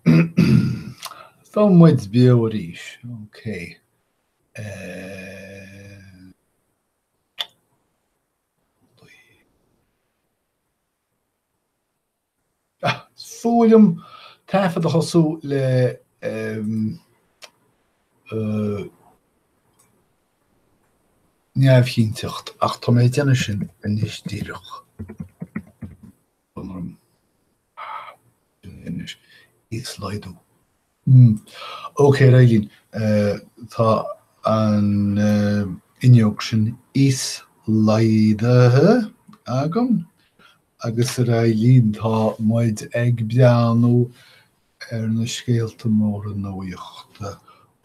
Tá muid beoríis. Okay. Fúlim tafa a chosú le neamhcínteacht ach tá méid déana sin a níos díreach. Is leidú. Okay, Railín, tá an inneog sin is leidathe agam, agus Railín tá muid ag beanú na scéalta móra nóíochta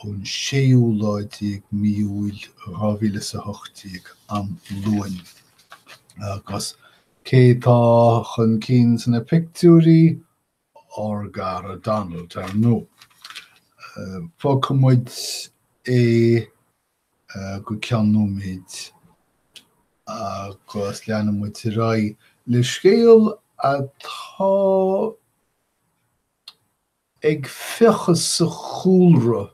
ón séúláidíag míúil rábhíle sa hochtíag an luain. Agus cé tá chun cín sanna pictiúrí or gar Donald ar nó. Fá cumid go ceannúméid agus leanna muid rá le scéal atá ag fechas sa chúlra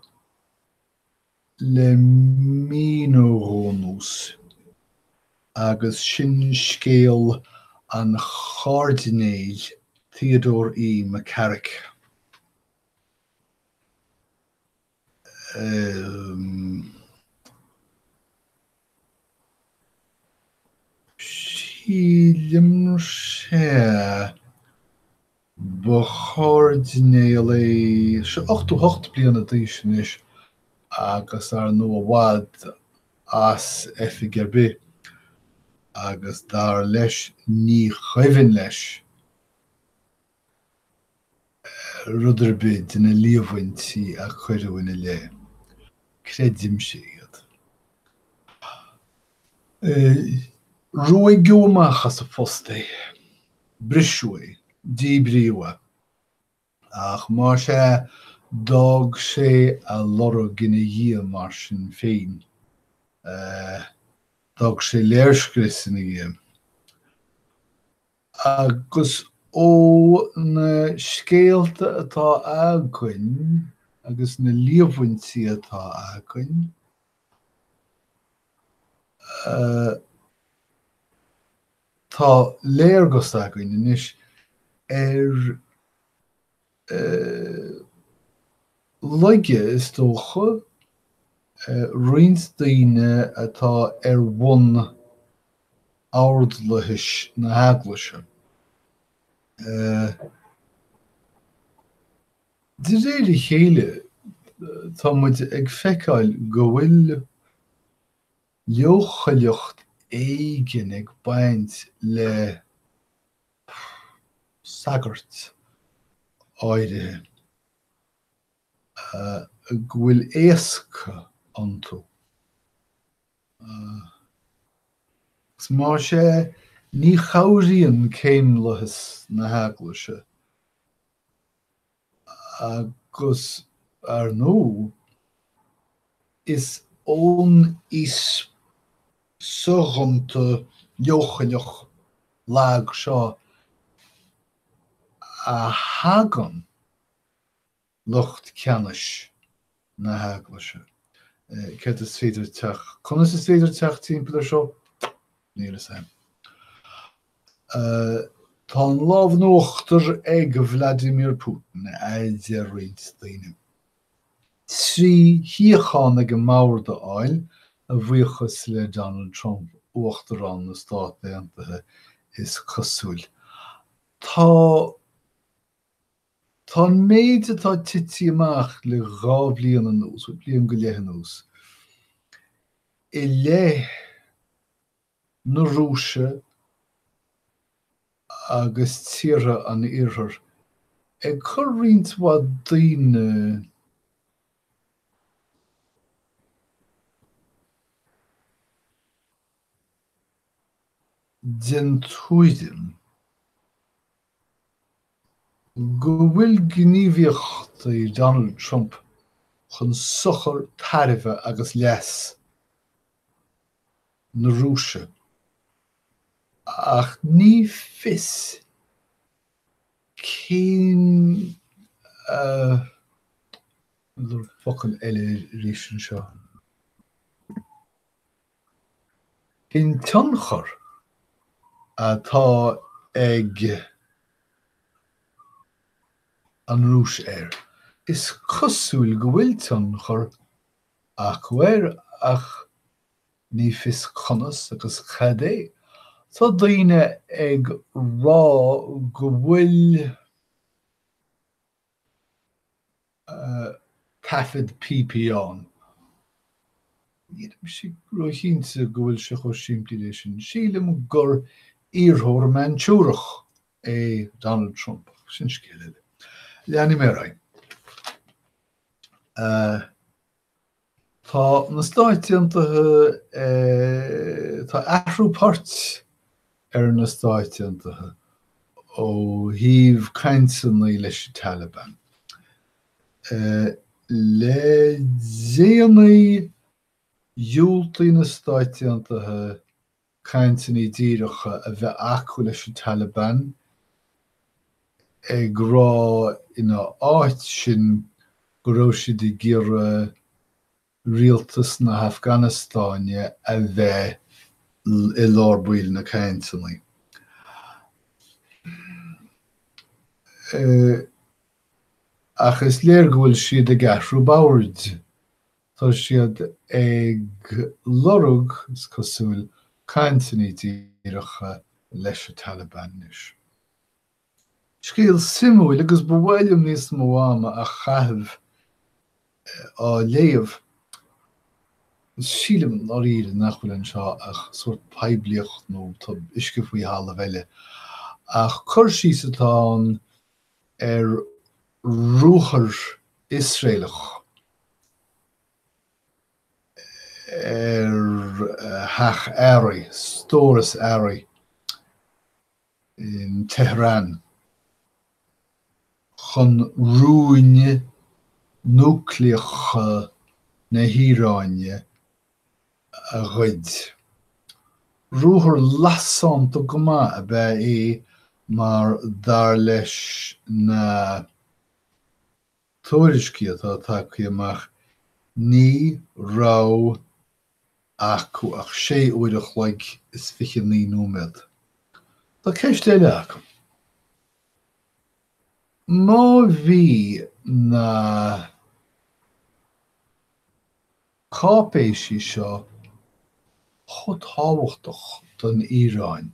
le míórónús agus sin scéal an cháirdinéid Theodere McCarrick. Sílim sé ba cháirdinéil é se 8 bliana d'aois agus ar nó bhád as FGB agus dar leis ní chaimhin leis rudidir bid in a líomhaintí a chuireúine le. Credim sé iad. Rua giúmachas a fósta, brisúi, díbríwa. Ach mar sé dag sé a lora gine dhia mar sin féin. Dag sé léirscris in dhia. Agus ó na scéalta atá againn agus na líomhaintí atá againn tá léargas againn inis leige is dócha roinnt daoine atá bun ardlathis na haglaise. Di réile chéile tá muid ag feiceáil go bhfuil leochailiocht éigin ag baint le sagart áirithe go bhfuil éasca antú. Mar sé ní chabhraíonn céimlithas na haglaise agus ar nó is ón is sochanta leochailioch lág seo a hagan lucht ceannis na haglaise. Ceit is féidir teach. Conas is féidir teach timpeall seo? Níl is é. Tá an lámh Uachtar ag Vladimir Putin éidir roinnt daoine. Trí híocháin ag an mabhar d'áil a bhuíochas le Donald Trump Uachtarán na Stát Aontaithe is cosúil. Tá méid atá tití amach le dhá bliain an nús, bliain go léithe nús. I le na Rúise agus tíre an iarthar ag chur roinnt bhá daoine den túidin go bhfuil gníomhaíochtaí Donald Trump chun sochar tarifa agus leas na Rúise. Ach ní fios cén focail eile rísin seo. In tionchar atá ag an rúis is cosúil go bhfuil tionchar ach ach ní fis conas agus cad é. Tá daoine ag rá go bhfuil tafid PPán. Si roiínsa go bhfuil se chu siimplí leis sin. Sílim gur íorthóir Manchúrach é Donald Trump. Sin scéile. Leanna mé raibh. Tá na Stáit Untaithe tá athrú páirt na Stáit Untaithe ó thaobh cainsanna leis Taliban. Le déanaí dúiltaí na Stáit Untaithe cainsanna díreacha a bheith acu leis Taliban ag rá ina áit sin go raibh siad i gcéire rialtas na Afganastáine a bheith i lár buail na cainsanna. Ach is léir go bhfuil siad ag athrú bord. Tá siad ag lorug is cosúil cainsanna díreacha leis Taliban is. Scéal simúil agus ba bhfuilm níos móama a chaithimh á léamh sílim á riad nach bhfuil anseo ach suirt peibleocht nó tá isce faoi hála bheile. Ach chuir síos atá rúthar Israelach Hach Ari, Stóras Ari in Tehran chun rúine núcleacha na Híráine a ghuid. Rúthar lasánta go maith a bheith é mar dar leis na tóiriscí atá tacaí amach ní rá acu ach sé uireach leig is fiche ní nóiméad. Tá ceist éile acu. Má bhí na cápéisí seo chut táhachtach don Íráin.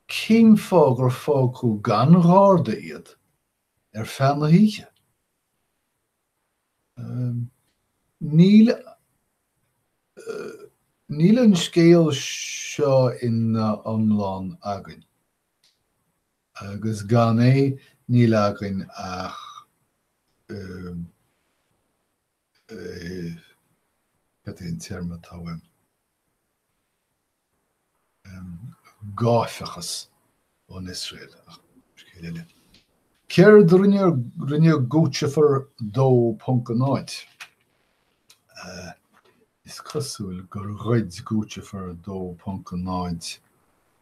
Cén fá gur fágú gan gharda iad feann na híche. Níl an scéal seo in iomlán againn. Agus gan é níl againn ach Cad éon terma táhaim. Gáifechas ón Israel. Céir rinne gúteafar 2.9. Is cosúil gur ghuid gúteafar 2.9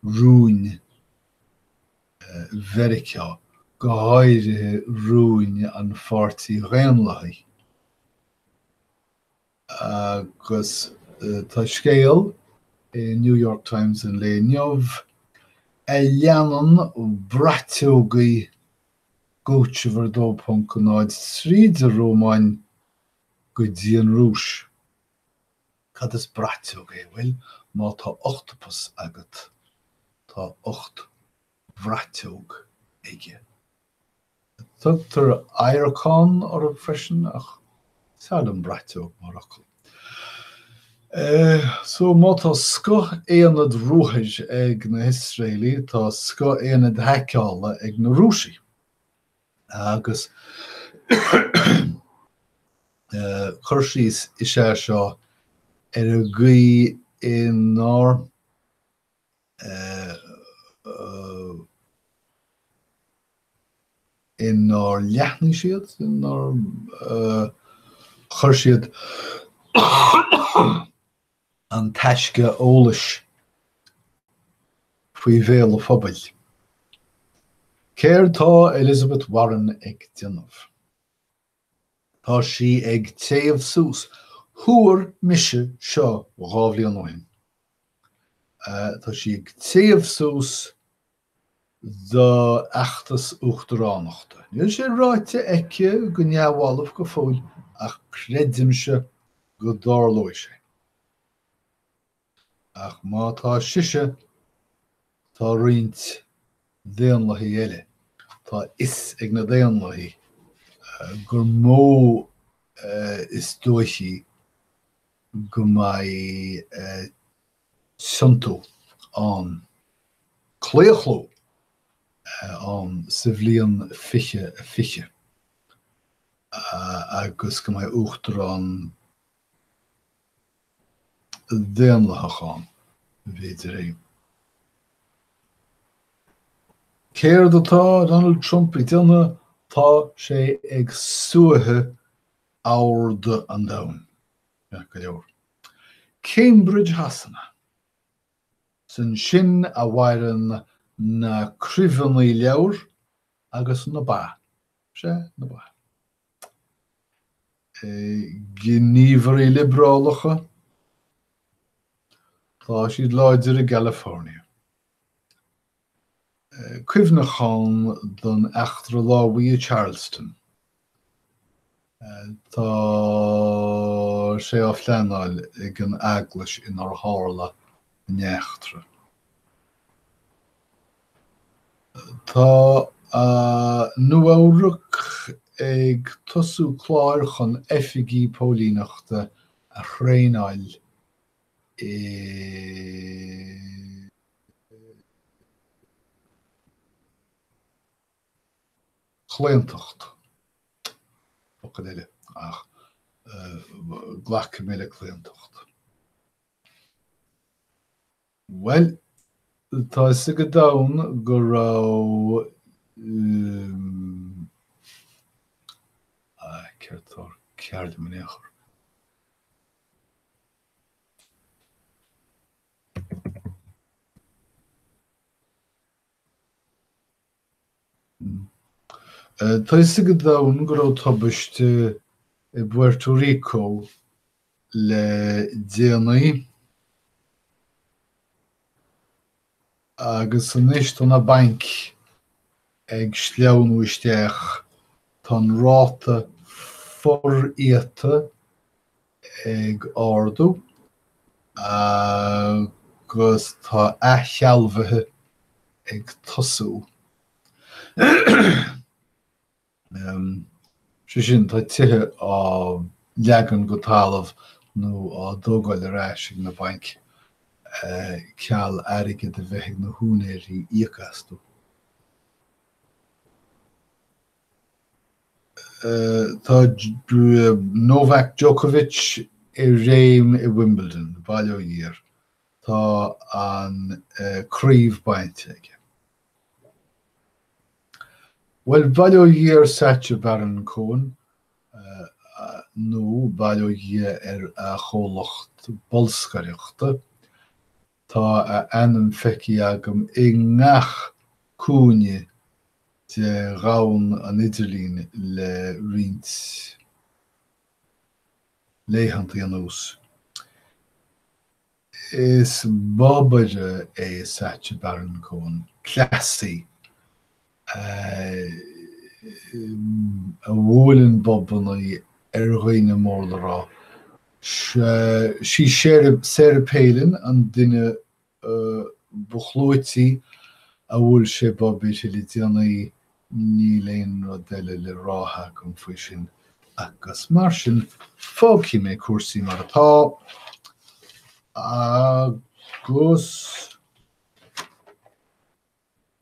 rúin Verica go háirithe rúin an pháirtí Ghaonlaithe. Agus tá scéal i New York Times an léinneamh a leanan braiteogaí gúteafar 2.9 tríd a Rómáin go dtí an rúis. Cad is braiteoga é? Well, má tá octopus agat. Tá 8 bhraiteog aige. Tugtar Aircán ar a freisin ach salam braiteog mar acu. So má tá sco éanad rúthaid ag na Israeli, tá sco éanad heiceála ag na Rúsí. Agus chuir síos is seo ar a gcaoi in nár leathnaí siad, in nár chuir siad an taisce eolais faoi bhéal a phobail. Céir tá Elizabeth Warren ag déanamh. Tá sí ag taobh sús thuair mise seo ghabhlaí an nóin. Tá sí ag taobh sús do achtas uachtaránachta. Níl sé ráite aice go neamhálamh go fóil ach creidimse go dárlói sé. Ach má tá siise tá roinnt déanlaí eile. Tá is ag na déanlaí gur mó is dóichí go mai sunto an cléochló an sa bhliain fiche agus go mai uachtar an déanlathachán bhíidir é. Céir atá Donald Trump i dtí tá sé ag suathe ábhar an domhan. Go leor. Cambridge hasanna. San sin a bhaireann na cruimhnaí leabhar agus na bá. Sé na bá. Gníomhairí libreálacha tá siad láidir i California. Cuimhnachán don eachtra lámhaí i Charleston. Tá sé á phleanáil ag an eaglas inar tharla neachtra. Tá nuamhrach ag tosú chláir chun oifigí póilíneachta a chraonáil chléantacht. Focad eile ach ghlacha mé chléantacht. Well, tá sa go domhan go raibh ceirtar cearda mnéachar. Tá sa go domhan go raibh tubaiste i Puerto Rico le déanaí agus san éis na banc ag sleann uisteach tan ráta foríochta ag ardú agus tá athealmhaithe ag tosú. Sin tá tithe á leagan go talamh nó á dógáil arás ag na banc ceall airige de bheith na húnéirí íocastú. Tá Novak Djokovic i réim i Wimbledon, bailú dír. Tá an críomh bainte aige. Well, bailú dír saite Baron Cohen, nó bailú dír a chomhlacht bolscaíochta. Tá anam feici agam i ngach cúine de rán an Idirlín le riint léhantaí an ús. Is bábaire é saite Baron Cohen, clasí. A bhfuilinn bobbanaí roiine mór le rá. Sí séir Palin an duine buchlóití a bhfuil sé bobbí sé le déanaí ní léon rud eile le rátha chun faoi sin agus mar sin fágtí mé cuasaí mar atá agus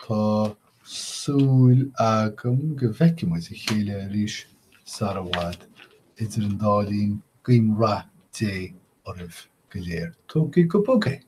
tá súil agam go bhfeiceam muid a chéile arís sar a bhád idir an dálín Gim ra dé oribh go léir. Tógí go bogé.